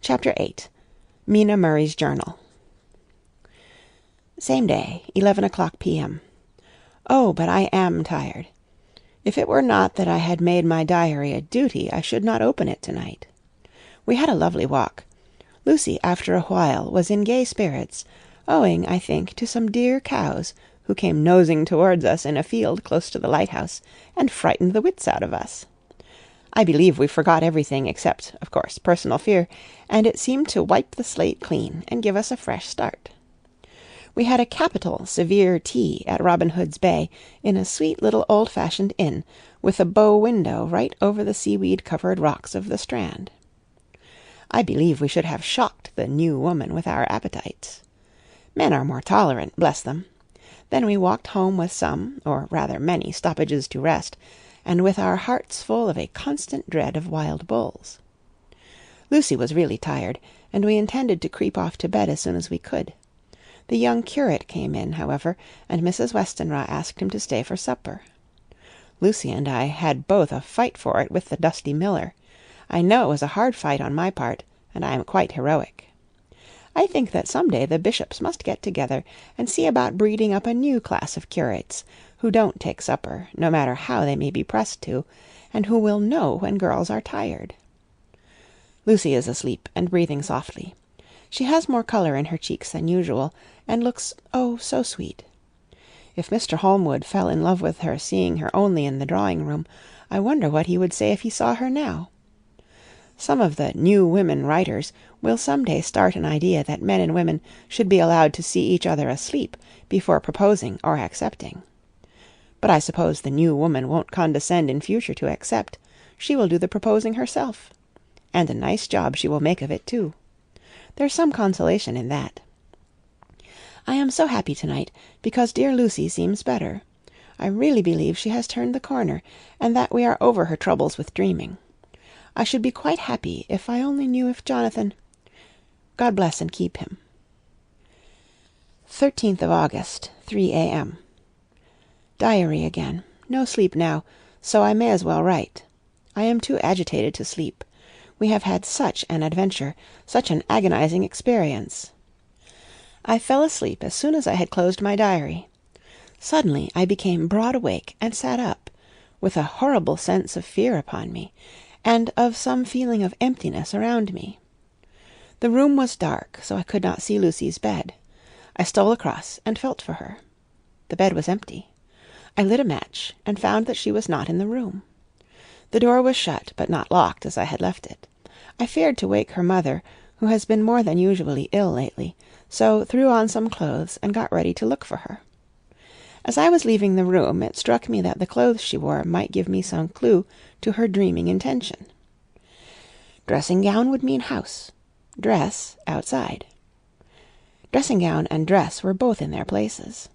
Chapter 8. Mina Murray's Journal. Same day, 11:00 p.m. Oh, but I am tired. If it were not that I had made my diary a duty, I should not open it tonight. We had a lovely walk. Lucy, after a while, was in gay spirits, owing, I think, to some dear cows who came nosing towards us in a field close to the lighthouse, and frightened the wits out of us. I believe we forgot everything except, of course, personal fear, and it seemed to wipe the slate clean and give us a fresh start. We had a capital severe tea at Robin Hood's Bay in a sweet little old-fashioned inn, with a bow window right over the seaweed-covered rocks of the Strand. I believe we should have shocked the new woman with our appetites. Men are more tolerant, bless them. Then we walked home with some, or rather many, stoppages to rest, and with our hearts full of a constant dread of wild bulls. Lucy was really tired, and we intended to creep off to bed as soon as we could. The young curate came in, however, and Mrs. Westenra asked him to stay for supper. Lucy and I had both a fight for it with the dusty miller. I know it was a hard fight on my part, and I am quite heroic. I think that some day the bishops must get together and see about breeding up a new class of curates, who don't take supper, no matter how they may be pressed to, and who will know when girls are tired. Lucy is asleep and breathing softly. She has more colour in her cheeks than usual, and looks, oh, so sweet. If Mr. Holmwood fell in love with her seeing her only in the drawing-room, I wonder what he would say if he saw her now. Some of the new women writers will some day start an idea that men and women should be allowed to see each other asleep before proposing or accepting. But I suppose the new woman won't condescend in future to accept. She will do the proposing herself. And a nice job she will make of it, too. There's some consolation in that. I am so happy tonight, because dear Lucy seems better. I really believe she has turned the corner, and that we are over her troubles with dreaming. I should be quite happy if I only knew if Jonathan... God bless and keep him. 13th of August, 3 a.m. Diary again. No sleep now, so I may as well write. I am too agitated to sleep. We have had such an adventure, such an agonizing experience. I fell asleep as soon as I had closed my diary. Suddenly I became broad awake and sat up, with a horrible sense of fear upon me, and of some feeling of emptiness around me. The room was dark, so I could not see Lucy's bed. I stole across and felt for her. The bed was empty. I lit a match, and found that she was not in the room. The door was shut, but not locked as I had left it. I feared to wake her mother, who has been more than usually ill lately, so threw on some clothes and got ready to look for her. As I was leaving the room, it struck me that the clothes she wore might give me some clue to her dreaming intention. Dressing-gown would mean house. Dress, outside. Dressing-gown and dress were both in their places.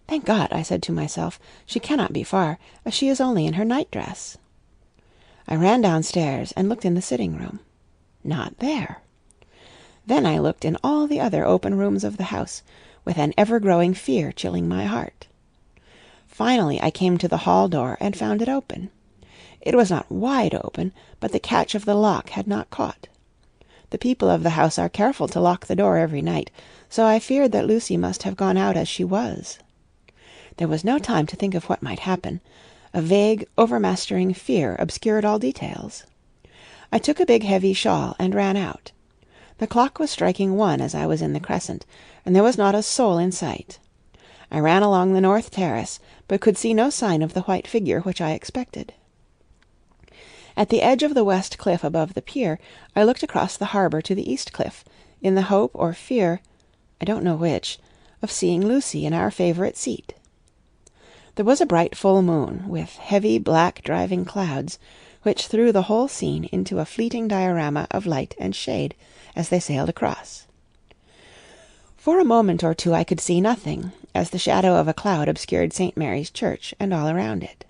Thank God, I said to myself, she cannot be far, as she is only in her night-dress. I ran downstairs and looked in the sitting-room. Not there. Then I looked in all the other open rooms of the house, with an ever-growing fear chilling my heart. Finally I came to the hall door and found it open. It was not wide open, but the catch of the lock had not caught. The people of the house are careful to lock the door every night, so I feared that Lucy must have gone out as she was. There was no time to think of what might happen. A vague, overmastering fear obscured all details. I took a big heavy shawl and ran out. The clock was striking 1 as I was in the crescent, and there was not a soul in sight. I ran along the north terrace, but could see no sign of the white figure which I expected. At the edge of the west cliff above the pier, I looked across the harbour to the east cliff, in the hope or fear, I don't know which, of seeing Lucy in our favourite seat. There was a bright full moon, with heavy black driving clouds, which threw the whole scene into a fleeting diorama of light and shade as they sailed across. For a moment or two I could see nothing, as the shadow of a cloud obscured St. Mary's Church and all around it.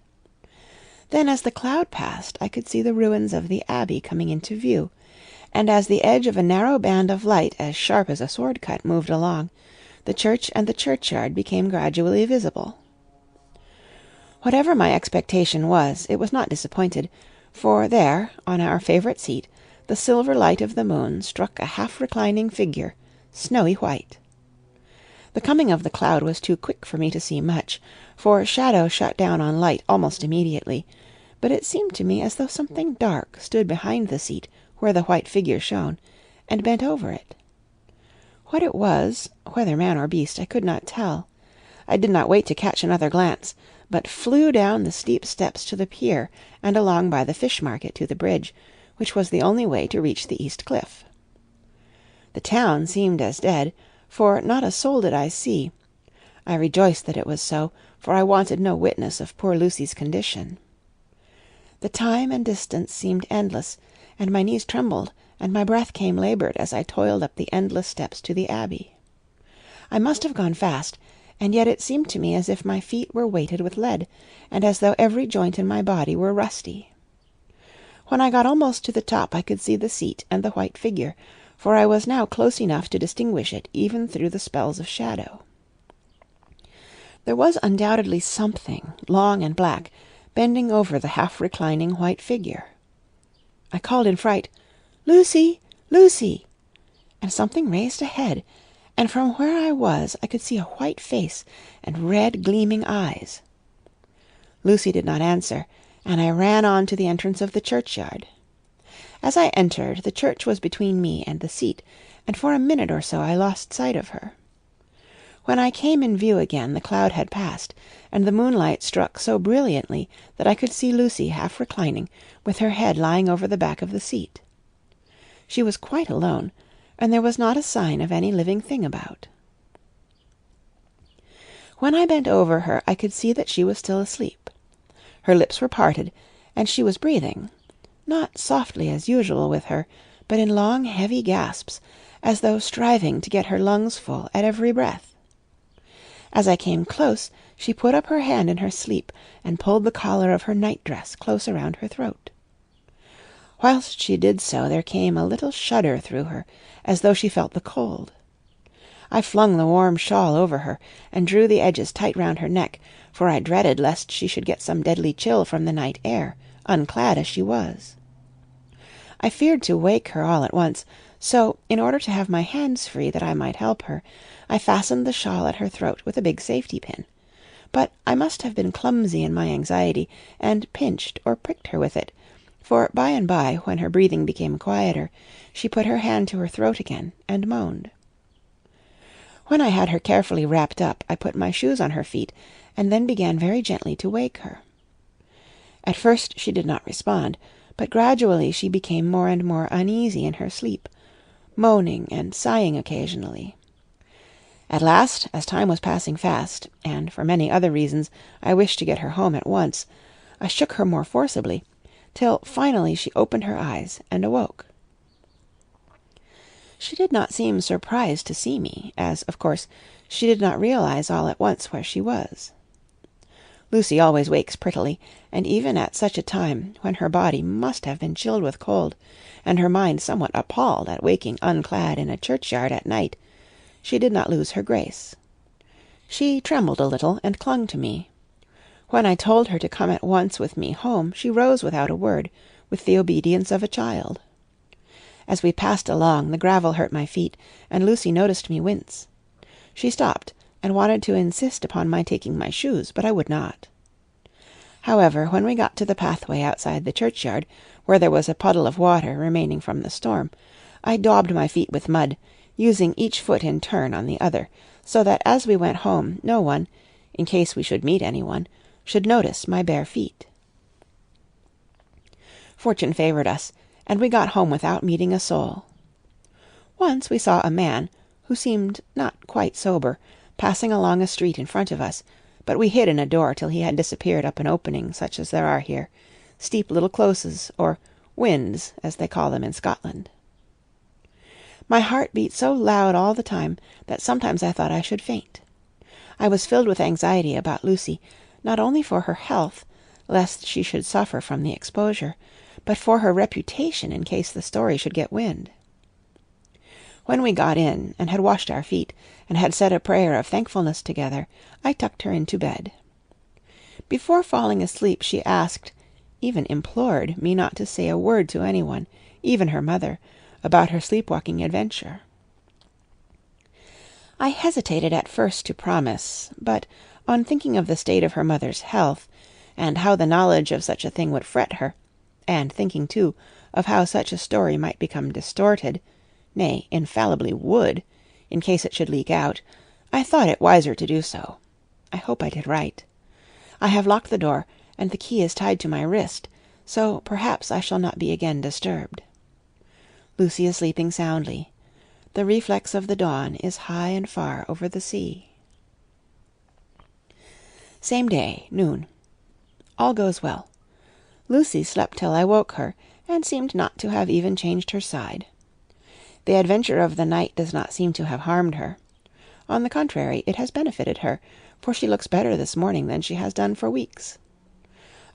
Then as the cloud passed I could see the ruins of the abbey coming into view, and as the edge of a narrow band of light as sharp as a sword-cut moved along, the church and the churchyard became gradually visible. Whatever my expectation was, it was not disappointed, for there, on our favourite seat, the the silver light of the moon struck a half-reclining figure, snowy white. The coming of the cloud was too quick for me to see much, for shadow shut down on light almost immediately, but it seemed to me as though something dark stood behind the seat where the white figure shone, and bent over it. What it was, whether man or beast, I could not tell. I did not wait to catch another glance, but flew down the steep steps to the pier and along by the fish market to the bridge, which was the only way to reach the east cliff. The town seemed as dead, for not a soul did I see. I rejoiced that it was so, for I wanted no witness of poor Lucy's condition. The time and distance seemed endless, and my knees trembled, and my breath came laboured as I toiled up the endless steps to the abbey. I must have gone fast, and yet it seemed to me as if my feet were weighted with lead, and as though every joint in my body were rusty. When I got almost to the top I could see the seat and the white figure, for I was now close enough to distinguish it even through the spells of shadow. There was undoubtedly something, long and black, bending over the half-reclining white figure. I called in fright, "Lucy! Lucy!" and something raised a head, and from where I was I could see a white face and red gleaming eyes. Lucy did not answer, and I ran on to the entrance of the churchyard. As I entered, the church was between me and the seat, and for a minute or so I lost sight of her. When I came in view again, the cloud had passed, and the moonlight struck so brilliantly that I could see Lucy half reclining, with her head lying over the back of the seat. She was quite alone, and there was not a sign of any living thing about. When I bent over her, I could see that she was still asleep. Her lips were parted, and she was breathing, not softly as usual with her, but in long, heavy gasps, as though striving to get her lungs full at every breath. As I came close, she put up her hand in her sleep and pulled the collar of her night-dress close around her throat. Whilst she did so, there came a little shudder through her, as though she felt the cold. I flung the warm shawl over her, and drew the edges tight round her neck, for I dreaded lest she should get some deadly chill from the night air, unclad as she was. I feared to wake her all at once, so, in order to have my hands free that I might help her, I fastened the shawl at her throat with a big safety-pin. But I must have been clumsy in my anxiety, and pinched or pricked her with it, for by and by, when her breathing became quieter, she put her hand to her throat again, and moaned. When I had her carefully wrapped up, I put my shoes on her feet, and then began very gently to wake her. At first she did not respond, but gradually she became more and more uneasy in her sleep, moaning and sighing occasionally. At last, as time was passing fast, and for many other reasons I wished to get her home at once, I shook her more forcibly, till finally she opened her eyes and awoke. She did not seem surprised to see me, as, of course, she did not realize all at once where she was. Lucy always wakes prettily, and even at such a time, when her body must have been chilled with cold, and her mind somewhat appalled at waking unclad in a churchyard at night, she did not lose her grace. She trembled a little, and clung to me. When I told her to come at once with me home, she rose without a word, with the obedience of a child. As we passed along, the gravel hurt my feet, and Lucy noticed me wince. She stopped, and wanted to insist upon my taking my shoes, but I would not. However, when we got to the pathway outside the churchyard, where there was a puddle of water remaining from the storm, I daubed my feet with mud, using each foot in turn on the other, so that as we went home no one, in case we should meet anyone, should notice my bare feet. Fortune favoured us, and we got home without meeting a soul. Once we saw a man, who seemed not quite sober, passing along a street in front of us, but we hid in a door till he had disappeared up an opening such as there are here, steep little closes, or wynds, as they call them in Scotland. My heart beat so loud all the time that sometimes I thought I should faint. I was filled with anxiety about Lucy, not only for her health, lest she should suffer from the exposure, but for her reputation in case the story should get wind. When we got in, and had washed our feet, and had said a prayer of thankfulness together, I tucked her into bed. Before falling asleep she asked, even implored, me not to say a word to anyone, even her mother, about her sleepwalking adventure. I hesitated at first to promise, but on thinking of the state of her mother's health, and how the knowledge of such a thing would fret her, and thinking, too, of how such a story might become distorted, nay, infallibly would, in case it should leak out, I thought it wiser to do so. I hope I did right. I have locked the door, and the key is tied to my wrist, so perhaps I shall not be again disturbed. Lucy is sleeping soundly. The reflex of the dawn is high and far over the sea. Same day, noon. All goes well. Lucy slept till I woke her, and seemed not to have even changed her side. The adventure of the night does not seem to have harmed her. On the contrary, it has benefited her, for she looks better this morning than she has done for weeks.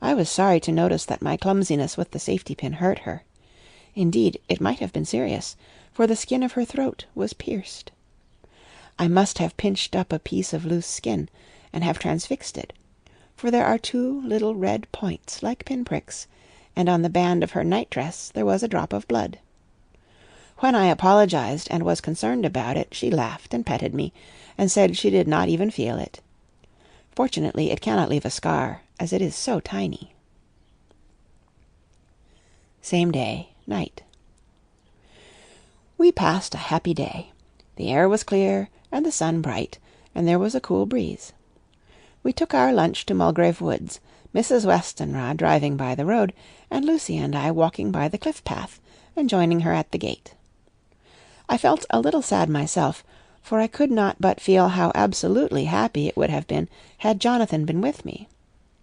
I was sorry to notice that my clumsiness with the safety-pin hurt her. Indeed, it might have been serious, for the skin of her throat was pierced. I must have pinched up a piece of loose skin, and have transfixed it, for there are 2 little red points like pinpricks, and on the band of her night-dress there was a drop of blood. When I apologized and was concerned about it, she laughed and petted me, and said she did not even feel it. Fortunately, it cannot leave a scar, as it is so tiny. Same day, night. We passed a happy day. The air was clear, and the sun bright, and there was a cool breeze. We took our lunch to Mulgrave Woods, Mrs. Westenra driving by the road, and Lucy and I walking by the cliff path, and joining her at the gate. I felt a little sad myself, for I could not but feel how absolutely happy it would have been had Jonathan been with me.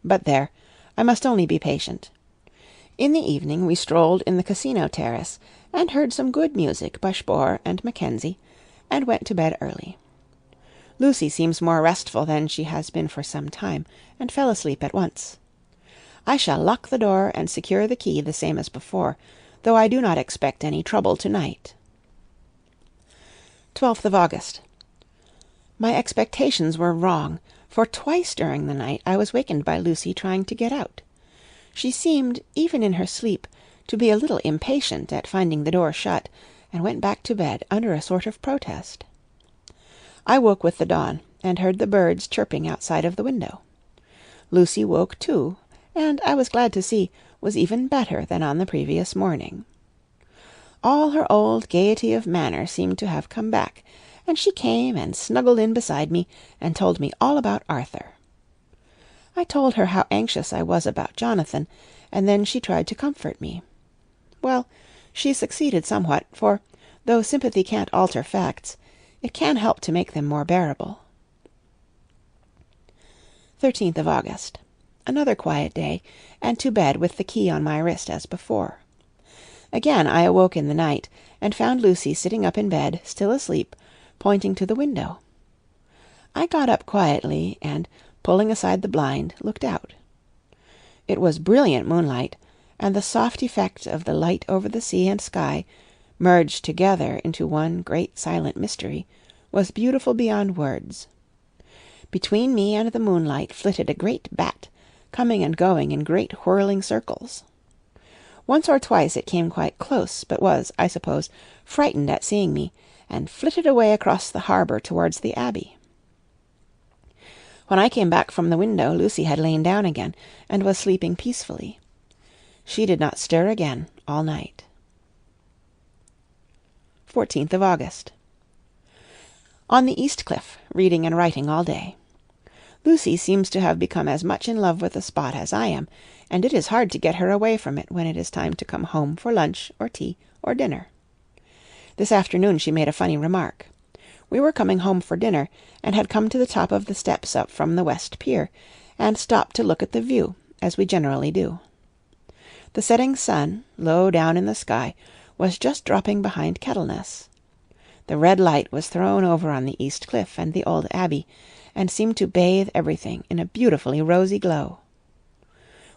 But there, I must only be patient. In the evening we strolled in the casino terrace, and heard some good music by Spohr and Mackenzie, and went to bed early. Lucy seems more restful than she has been for some time, and fell asleep at once. I shall lock the door and secure the key the same as before, though I do not expect any trouble to-night. 12th of August. My expectations were wrong, for twice during the night I was wakened by Lucy trying to get out. She seemed, even in her sleep, to be a little impatient at finding the door shut, and went back to bed under a sort of protest. I woke with the dawn, and heard the birds chirping outside of the window. Lucy woke too, and I was glad to see was even better than on the previous morning. All her old gaiety of manner seemed to have come back, and she came and snuggled in beside me, and told me all about Arthur. I told her how anxious I was about Jonathan, and then she tried to comfort me. Well, she succeeded somewhat, for, though sympathy can't alter facts, it can help to make them more bearable. 13th of August. Another quiet day, and to bed with the key on my wrist as before. Again I awoke in the night, and found Lucy sitting up in bed, still asleep, pointing to the window. I got up quietly, and, pulling aside the blind, looked out. It was brilliant moonlight, and the soft effect of the light over the sea and sky, merged together into one great silent mystery, was beautiful beyond words. Between me and the moonlight flitted a great bat, coming and going in great whirling circles. Once or twice it came quite close, but was, I suppose, frightened at seeing me, and flitted away across the harbour towards the Abbey. When I came back from the window, Lucy had lain down again, and was sleeping peacefully. She did not stir again all night. 14th of August. On the East Cliff, reading and writing all day. Lucy seems to have become as much in love with the spot as I am, and it is hard to get her away from it when it is time to come home for lunch or tea or dinner. This afternoon she made a funny remark. We were coming home for dinner, and had come to the top of the steps up from the West Pier, and stopped to look at the view, as we generally do. The setting sun, low down in the sky, was just dropping behind Kettleness. The red light was thrown over on the East Cliff and the old Abbey, and seemed to bathe everything in a beautifully rosy glow.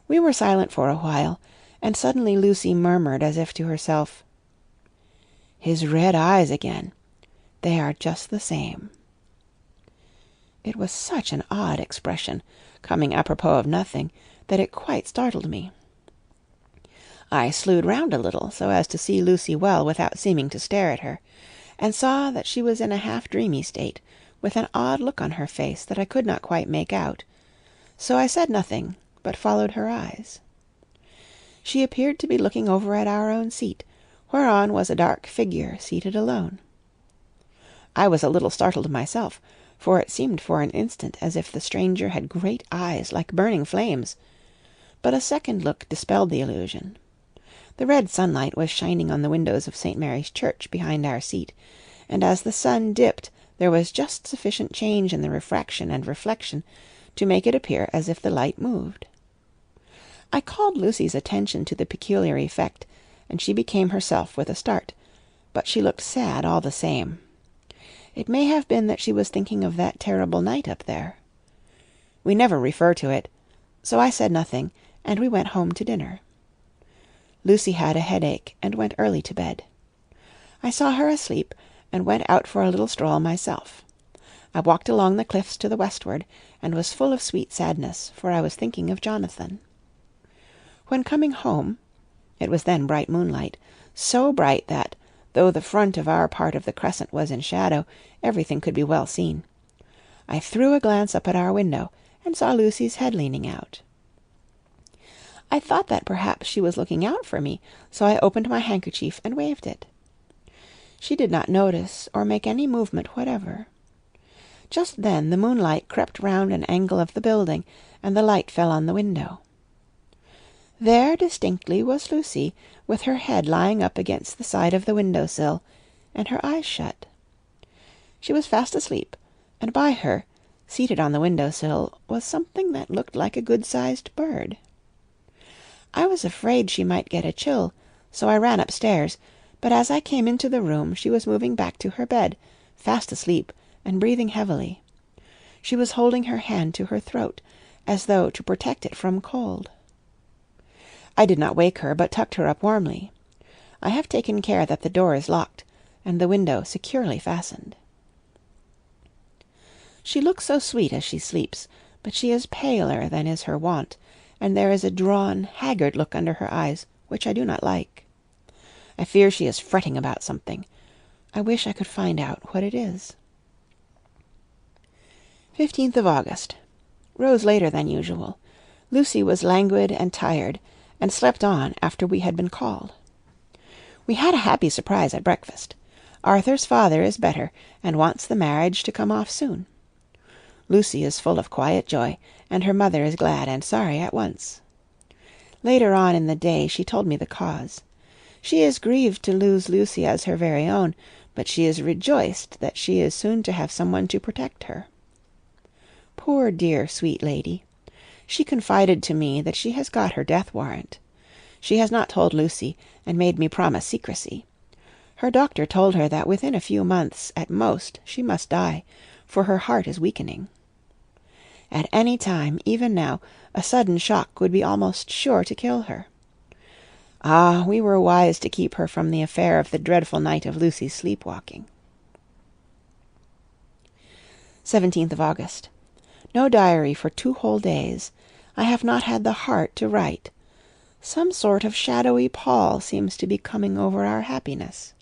We were silent for a while, and suddenly Lucy murmured as if to herself, "His red eyes again. They are just the same." It was such an odd expression, coming apropos of nothing, that it quite startled me. I slewed round a little, so as to see Lucy well without seeming to stare at her, and saw that she was in a half-dreamy state, with an odd look on her face that I could not quite make out, so I said nothing, but followed her eyes. She appeared to be looking over at our own seat, whereon was a dark figure seated alone. I was a little startled myself, for it seemed for an instant as if the stranger had great eyes like burning flames, but a second look dispelled the illusion. The red sunlight was shining on the windows of St. Mary's Church behind our seat, and as the sun dipped there was just sufficient change in the refraction and reflection to make it appear as if the light moved. I called Lucy's attention to the peculiar effect, and she became herself with a start, but she looked sad all the same. It may have been that she was thinking of that terrible night up there. We never refer to it, so I said nothing, and we went home to dinner. Lucy had a headache, and went early to bed. I saw her asleep, and went out for a little stroll myself. I walked along the cliffs to the westward, and was full of sweet sadness, for I was thinking of Jonathan. When coming home, it was then bright moonlight, so bright that, though the front of our part of the crescent was in shadow, everything could be well seen. I threw a glance up at our window, and saw Lucy's head leaning out. I thought that perhaps she was looking out for me, so I opened my handkerchief and waved it. She did not notice or make any movement whatever. Just then the moonlight crept round an angle of the building, and the light fell on the window. There distinctly was Lucy, with her head lying up against the side of the window-sill, and her eyes shut. She was fast asleep, and by her, seated on the window-sill, was something that looked like a good-sized bird. I was afraid she might get a chill, so I ran upstairs, but as I came into the room she was moving back to her bed, fast asleep, and breathing heavily. She was holding her hand to her throat, as though to protect it from cold. I did not wake her, but tucked her up warmly. I have taken care that the door is locked, and the window securely fastened. She looks so sweet as she sleeps, but she is paler than is her wont, and there is a drawn, haggard look under her eyes, which I do not like. I fear she is fretting about something. I wish I could find out what it is. 15th of August. Rose later than usual. Lucy was languid and tired, and slept on after we had been called. We had a happy surprise at breakfast. Arthur's father is better, and wants the marriage to come off soon. Lucy is full of quiet joy, and her mother is glad and sorry at once. Later on in the day she told me the cause. She is grieved to lose Lucy as her very own, but she is rejoiced that she is soon to have someone to protect her. Poor dear sweet lady! She confided to me that she has got her death warrant. She has not told Lucy, and made me promise secrecy. Her doctor told her that within a few months, at most, she must die, for her heart is weakening. At any time, even now, a sudden shock would be almost sure to kill her. Ah, we were wise to keep her from the affair of the dreadful night of Lucy's sleep-walking. 17th of August. No diary for 2 whole days. I have not had the heart to write. Some sort of shadowy pall seems to be coming over our happiness.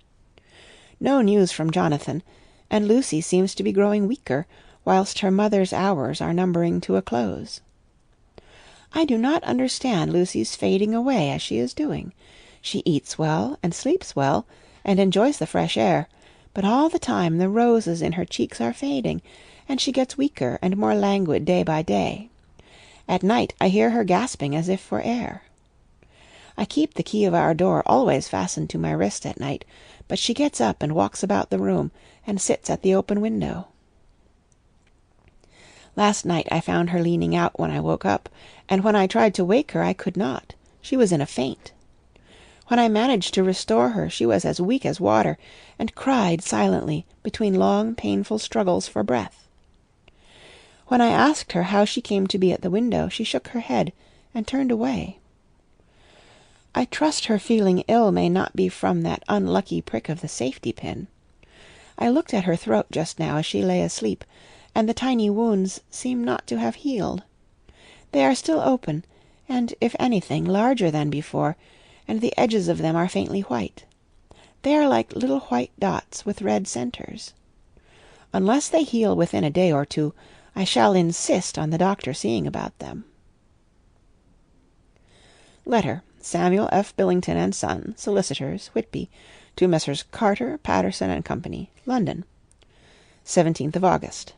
No news from Jonathan, and Lucy seems to be growing weaker, whilst her mother's hours are numbering to a close. I do not understand Lucy's fading away as she is doing. She eats well, and sleeps well, and enjoys the fresh air, but all the time the roses in her cheeks are fading, and she gets weaker and more languid day by day. At night I hear her gasping as if for air. I keep the key of our door always fastened to my wrist at night, but she gets up and walks about the room, and sits at the open window. Last night I found her leaning out when I woke up, and when I tried to wake her I could not. She was in a faint. When I managed to restore her she was as weak as water, and cried silently between long painful struggles for breath. When I asked her how she came to be at the window, she shook her head and turned away. I trust her feeling ill may not be from that unlucky prick of the safety-pin. I looked at her throat just now as she lay asleep, and the tiny wounds seem not to have healed. They are still open, and, if anything, larger than before, and the edges of them are faintly white. They are like little white dots with red centers. Unless they heal within a day or two, I shall insist on the doctor seeing about them. Letter, Samuel F. Billington and Son, Solicitors, Whitby, to Messrs. Carter, Patterson and Company, London. 17th of August.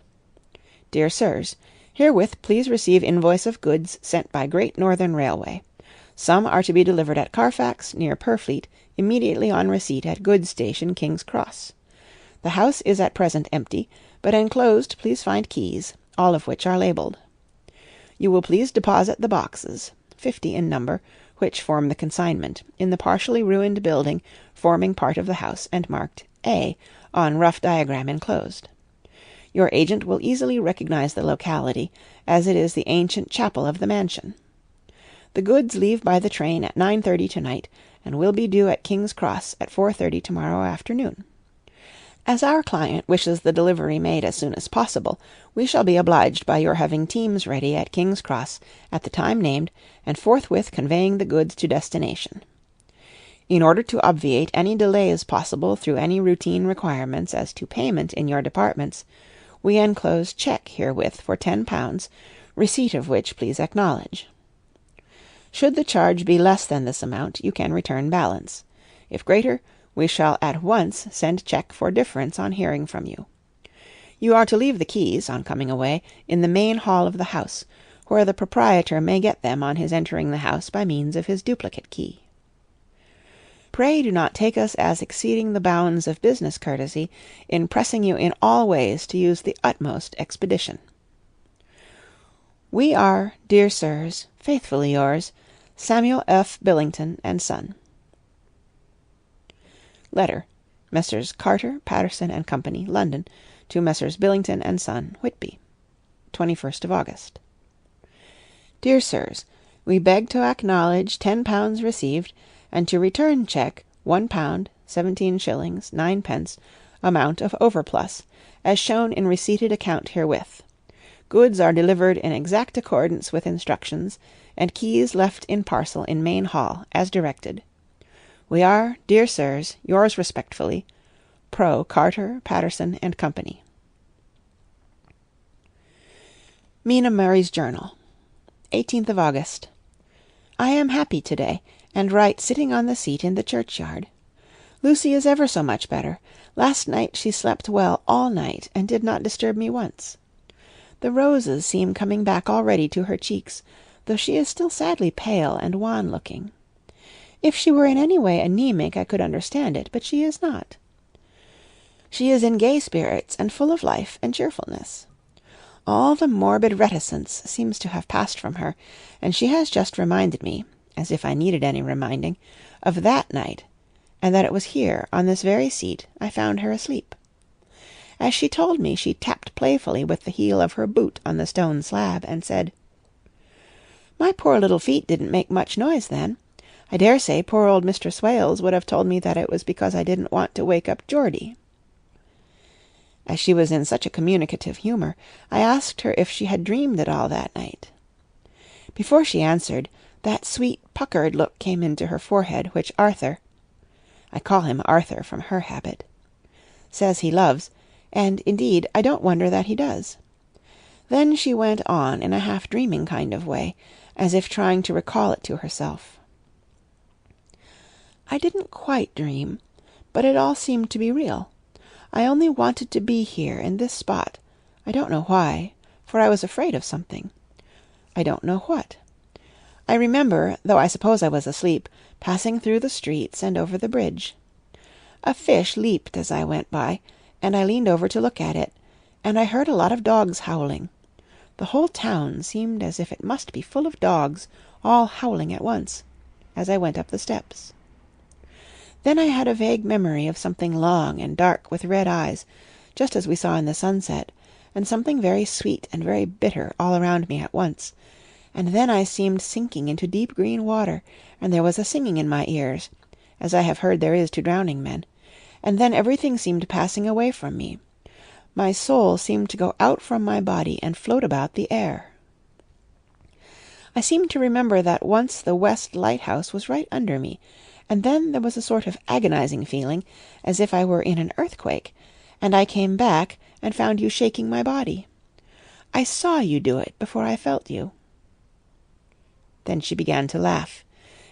Dear Sirs, herewith please receive invoice of goods sent by Great Northern Railway. Some are to be delivered at Carfax, near Purfleet, immediately on receipt at goods station, King's Cross. The house is at present empty, but enclosed please find keys, all of which are labelled. You will please deposit the boxes, 50 in number, which form the consignment, in the partially ruined building forming part of the house and marked A on rough diagram enclosed. Your agent will easily recognize the locality, as it is the ancient chapel of the mansion. The goods leave by the train at 9:30 tonight, and will be due at King's Cross at 4:30 tomorrow afternoon. As our client wishes the delivery made as soon as possible, we shall be obliged by your having teams ready at King's Cross at the time named, and forthwith conveying the goods to destination. In order to obviate any delays possible through any routine requirements as to payment in your departments, we enclose check herewith for £10, receipt of which please acknowledge. Should the charge be less than this amount, you can return balance. If greater, we shall at once send check for difference on hearing from you. You are to leave the keys, on coming away, in the main hall of the house, where the proprietor may get them on his entering the house by means of his duplicate key. Pray do not take us as exceeding the bounds of business courtesy in pressing you in all ways to use the utmost expedition. We are, dear sirs, faithfully yours, Samuel F. Billington and Son. Letter, Messrs. Carter, Patterson and Company, London, to Messrs. Billington and Son, Whitby, 21st of August. Dear Sirs, we beg to acknowledge £10 received, and to return check £1, 17 shillings, 9 pence, amount of overplus, as shown in receipted account herewith. Goods are delivered in exact accordance with instructions, and keys left in parcel in main hall, as directed. We are, dear sirs, yours respectfully, Pro. Carter, Patterson and Company. Mina Murray's Journal, 18th of August. I am happy to-day, and write sitting on the seat in the churchyard. Lucy is ever so much better. Last night she slept well all night, and did not disturb me once. The roses seem coming back already to her cheeks, though she is still sadly pale and wan-looking. If she were in any way anemic, I could understand it, but she is not. She is in gay spirits, and full of life and cheerfulness. All the morbid reticence seems to have passed from her, and she has just reminded me, as if I needed any reminding, of that night, and that it was here, on this very seat, I found her asleep. As she told me, she tapped playfully with the heel of her boot on the stone slab, and said, "My poor little feet didn't make much noise then. I dare say poor old Mr. Swales would have told me that it was because I didn't want to wake up Geordie." As she was in such a communicative humour, I asked her if she had dreamed at all that night. Before she answered, that sweet puckered look came into her forehead, which Arthur, I call him Arthur from her habit, says he loves, and indeed I don't wonder that he does. Then she went on in a half-dreaming kind of way, as if trying to recall it to herself. I didn't quite dream, but it all seemed to be real. I only wanted to be here in this spot. I don't know why, for I was afraid of something. I don't know what. I remember, though I suppose I was asleep, passing through the streets and over the bridge. A fish leaped as I went by, and I leaned over to look at it, and I heard a lot of dogs howling. The whole town seemed as if it must be full of dogs, all howling at once, as I went up the steps. Then I had a vague memory of something long and dark with red eyes, just as we saw in the sunset, and something very sweet and very bitter all around me at once, and then I seemed sinking into deep green water, and there was a singing in my ears, as I have heard there is to drowning men, and then everything seemed passing away from me. My soul seemed to go out from my body and float about the air. I seem to remember that once the west lighthouse was right under me, and then there was a sort of agonizing feeling, as if I were in an earthquake, and I came back and found you shaking my body. I saw you do it before I felt you." Then she began to laugh.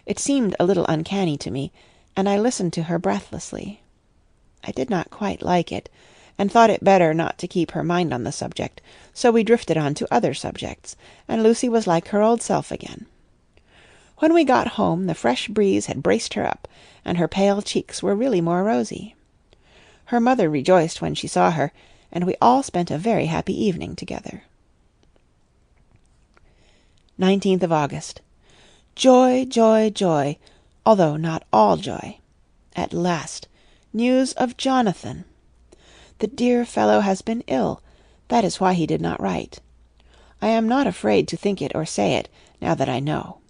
It seemed a little uncanny to me, and I listened to her breathlessly. I did not quite like it, and thought it better not to keep her mind on the subject, so we drifted on to other subjects, and Lucy was like her old self again. When we got home, the fresh breeze had braced her up, and her pale cheeks were really more rosy. Her mother rejoiced when she saw her, and we all spent a very happy evening together. 19th of August. Joy, joy, joy, although not all joy. At last, news of Jonathan. The dear fellow has been ill. That is why he did not write. I am not afraid to think it or say it, now that I know.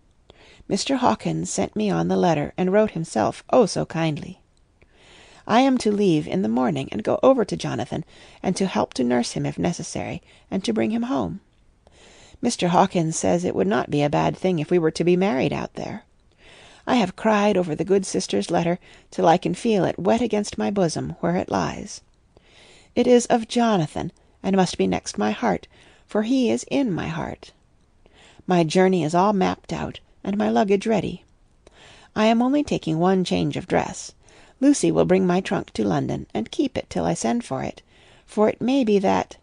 Mr. Hawkins sent me on the letter, and wrote himself, oh so kindly. I am to leave in the morning, and go over to Jonathan, and to help to nurse him if necessary, and to bring him home. Mr. Hawkins says it would not be a bad thing if we were to be married out there. I have cried over the good sister's letter till I can feel it wet against my bosom where it lies. It is of Jonathan, and must be next my heart, for he is in my heart. My journey is all mapped out, and my luggage ready. I am only taking one change of dress. Lucy will bring my trunk to London, and keep it till I send for it may be that...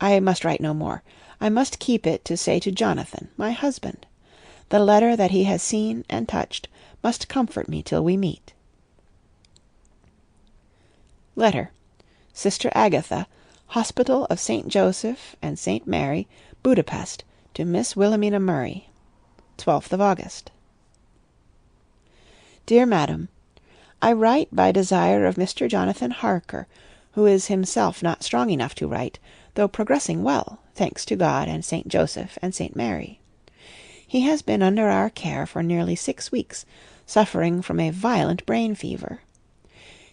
I must write no more. I must keep it to say to Jonathan, my husband. The letter that he has seen and touched must comfort me till we meet. Letter. Sister Agatha, Hospital of St. Joseph and St. Mary, Budapest, to Miss Wilhelmina Murray. 12th of August. Dear Madam, I write by desire of Mr. Jonathan Harker, who is himself not strong enough to write, though progressing well, thanks to God and St. Joseph and St. Mary. He has been under our care for nearly 6 weeks, suffering from a violent brain fever.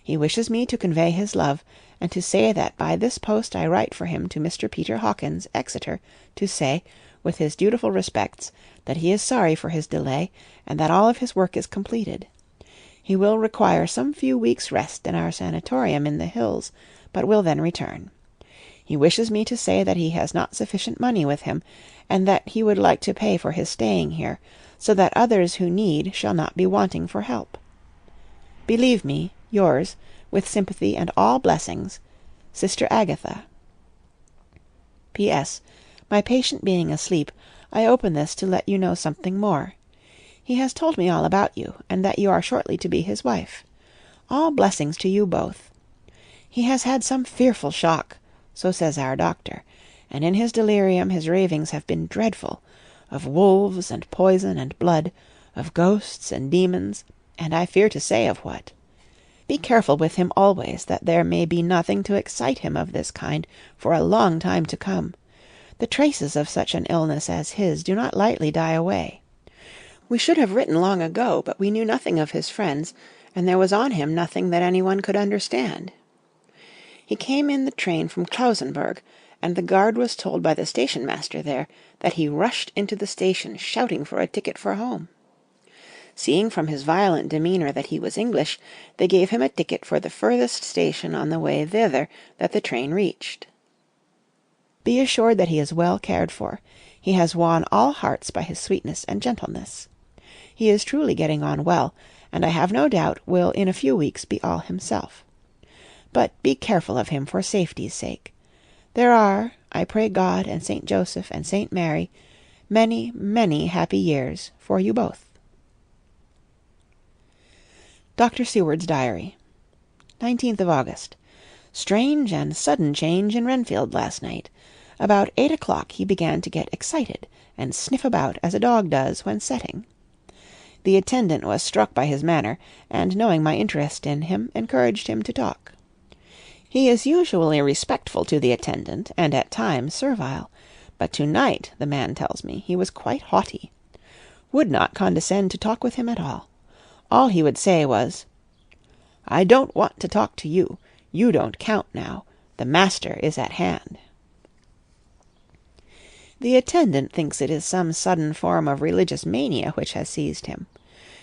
He wishes me to convey his love, and to say that by this post I write for him to Mr. Peter Hawkins, Exeter, to say, with his dutiful respects, that he is sorry for his delay, and that all of his work is completed. He will require some few weeks' rest in our sanatorium in the hills, but will then return. He wishes me to say that he has not sufficient money with him, and that he would like to pay for his staying here, so that others who need shall not be wanting for help. Believe me, yours, with sympathy and all blessings, Sister Agatha. P.S. My patient being asleep, I open this to let you know something more. He has told me all about you, and that you are shortly to be his wife. All blessings to you both. He has had some fearful shock, so says our doctor, and in his delirium his ravings have been dreadful, of wolves and poison and blood, of ghosts and demons, and I fear to say of what. Be careful with him always, that there may be nothing to excite him of this kind for a long time to come. The traces of such an illness as his do not lightly die away. We should have written long ago, but we knew nothing of his friends, and there was on him nothing that anyone could understand. He came in the train from Klausenburg, and the guard was told by the station-master there that he rushed into the station shouting for a ticket for home. Seeing from his violent demeanour that he was English, they gave him a ticket for the furthest station on the way thither that the train reached. Be assured that he is well cared for. He has won all hearts by his sweetness and gentleness. He is truly getting on well, and I have no doubt will in a few weeks be all himself. But be careful of him for safety's sake. There are, I pray God and St. Joseph and St. Mary, many, many happy years for you both. Dr. Seward's Diary. 19th of August. Strange and sudden change in Renfield last night. About 8 o'clock he began to get excited, and sniff about as a dog does when setting. The attendant was struck by his manner, and knowing my interest in him, encouraged him to talk. He is usually respectful to the attendant, and at times servile, but to-night, the man tells me, he was quite haughty. Would not condescend to talk with him at all. All he would say was, "I don't want to talk to you. You don't count now. The master is at hand." The attendant thinks it is some sudden form of religious mania which has seized him.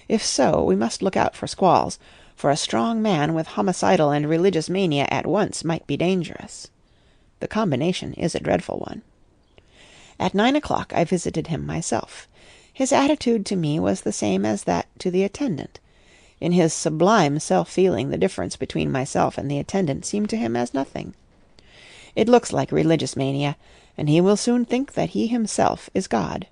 If so, we must look out for squalls, for a strong man with homicidal and religious mania at once might be dangerous. The combination is a dreadful one. At 9 o'clock I visited him myself. His attitude to me was the same as that to the attendant. In his sublime self-feeling, the difference between myself and the attendant seemed to him as nothing. It looks like religious mania, and he will soon think that he himself is God.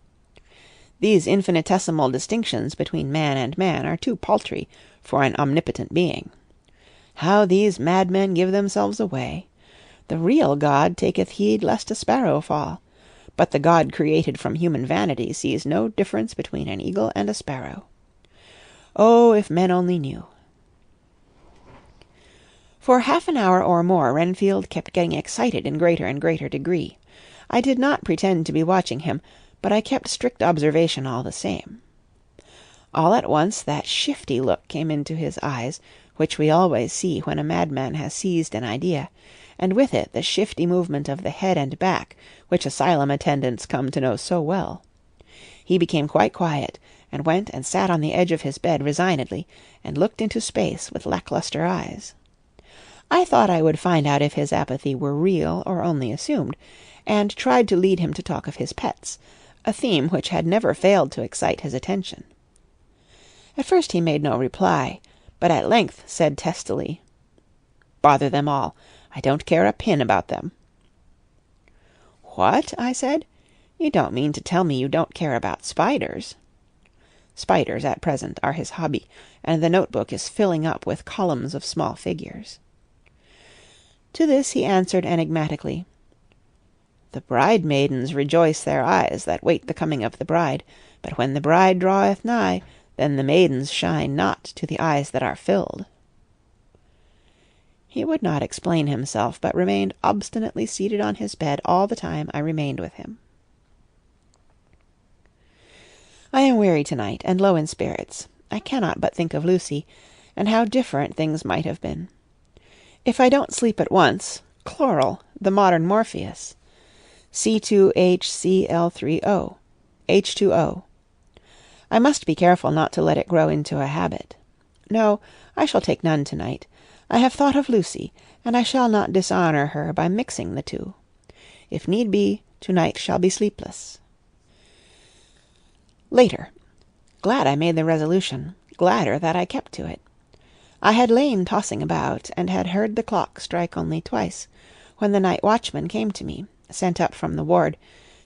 These infinitesimal distinctions between man and man are too paltry for an omnipotent being. How these madmen give themselves away! The real God taketh heed lest a sparrow fall, but the God created from human vanity sees no difference between an eagle and a sparrow. Oh, if men only knew! For half an hour or more Renfield kept getting excited in greater and greater degree. I did not pretend to be watching him, but I kept strict observation all the same. All at once that shifty look came into his eyes, which we always see when a madman has seized an idea, and with it the shifty movement of the head and back, which asylum attendants come to know so well. He became quite quiet, and went and sat on the edge of his bed resignedly, and looked into space with lacklustre eyes. I thought I would find out if his apathy were real or only assumed, and tried to lead him to talk of his pets, a theme which had never failed to excite his attention. At first he made no reply, but at length said testily, "Bother them all. I don't care a pin about them." "What?" I said. "You don't mean to tell me you don't care about spiders?" Spiders, at present, are his hobby, and the notebook is filling up with columns of small figures. To this he answered enigmatically, "The bride-maidens rejoice their eyes that wait the coming of the bride, but when the bride draweth nigh, then the maidens shine not to the eyes that are filled." He would not explain himself, but remained obstinately seated on his bed all the time I remained with him. I am weary tonight, and low in spirits. I cannot but think of Lucy, and how different things might have been. If I don't sleep at once, chloral, the modern Morpheus. C2HCl3O. H2O. I must be careful not to let it grow into a habit. No, I shall take none tonight. I have thought of Lucy, and I shall not dishonour her by mixing the two. If need be, tonight shall be sleepless. Later. Glad I made the resolution, gladder that I kept to it. I had lain tossing about, and had heard the clock strike only twice, when the night watchman came to me, sent up from the ward,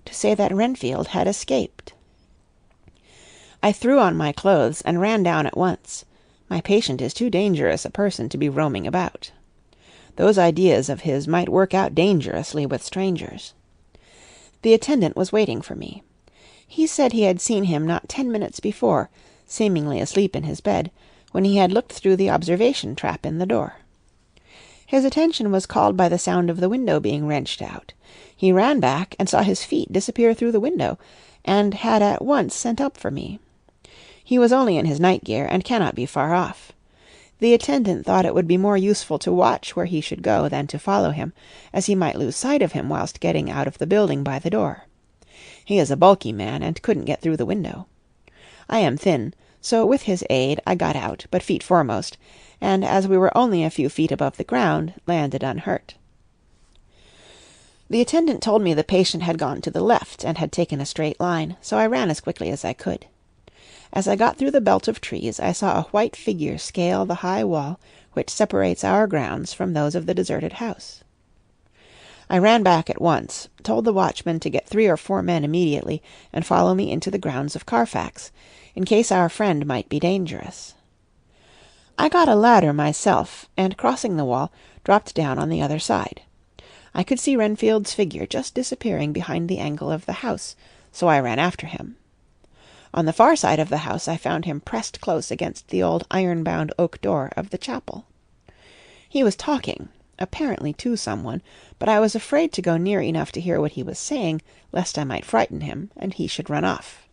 to say that Renfield had escaped. I threw on my clothes and ran down at once. My patient is too dangerous a person to be roaming about. Those ideas of his might work out dangerously with strangers. The attendant was waiting for me. He said he had seen him not 10 minutes before, seemingly asleep in his bed, when he had looked through the observation trap in the door. His attention was called by the sound of the window being wrenched out. He ran back and saw his feet disappear through the window, and had at once sent up for me. He was only in his night-gear, and cannot be far off. The attendant thought it would be more useful to watch where he should go than to follow him, as he might lose sight of him whilst getting out of the building by the door. He is a bulky man, and couldn't get through the window. I am thin, so with his aid I got out, but feet foremost, and as we were only a few feet above the ground, landed unhurt. The attendant told me the patient had gone to the left, and had taken a straight line, so I ran as quickly as I could. As I got through the belt of trees, I saw a white figure scale the high wall which separates our grounds from those of the deserted house. I ran back at once, told the watchman to get 3 or 4 men immediately, and follow me into the grounds of Carfax, in case our friend might be dangerous. I got a ladder myself, and crossing the wall, dropped down on the other side. I could see Renfield's figure just disappearing behind the angle of the house, so I ran after him. On the far side of the house I found him pressed close against the old iron-bound oak door of the chapel. He was talking, apparently to someone, but I was afraid to go near enough to hear what he was saying, lest I might frighten him, and he should run off.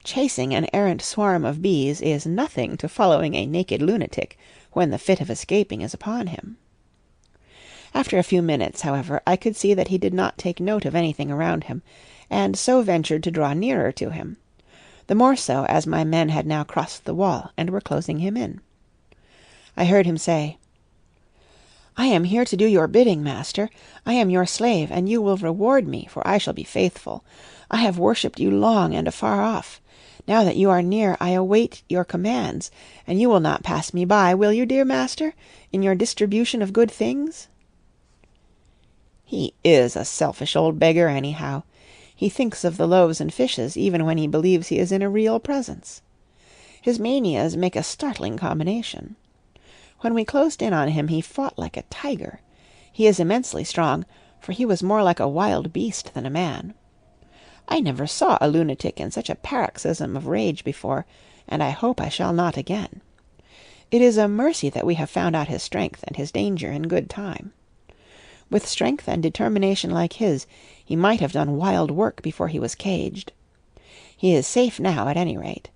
Chasing an errant swarm of bees is nothing to following a naked lunatic when the fit of escaping is upon him. After a few minutes, however, I could see that he did not take note of anything around him, and so ventured to draw nearer to him, the more so as my men had now crossed the wall and were closing him in. I heard him say, "I am here to do your bidding, master. I am your slave, and you will reward me, for I shall be faithful. I have worshipped you long and afar off. Now that you are near, I await your commands, and you will not pass me by, will you, dear master, in your distribution of good things?" He is a selfish old beggar, anyhow. He thinks of the loaves and fishes even when he believes he is in a real presence. His manias make a startling combination. When we closed in on him he fought like a tiger. He is immensely strong, for he was more like a wild beast than a man. I never saw a lunatic in such a paroxysm of rage before, and I hope I shall not again. It is a mercy that we have found out his strength and his danger in good time. With strength and determination like his, he might have done wild work before he was caged. He is safe now, at any rate.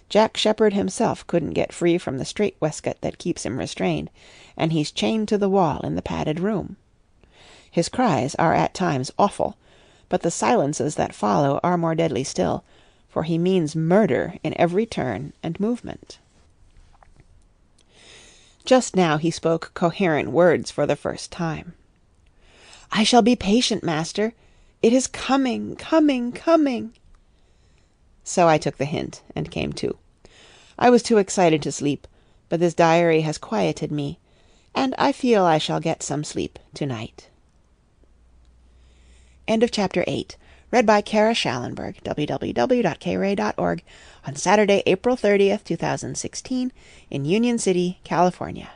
Jack Sheppard himself couldn't get free from the strait-waistcoat that keeps him restrained, and he's chained to the wall in the padded room. His cries are at times awful, but the silences that follow are more deadly still, for he means murder in every turn and movement. Just now he spoke coherent words for the first time. "I shall be patient, master. It is coming, coming, coming." So I took the hint, and came to. I was too excited to sleep, but this diary has quieted me, and I feel I shall get some sleep tonight. End of Chapter 8. Read by Kara Schallenberg, www.kray.org, on Saturday, April 30th, 2016, in Union City, California.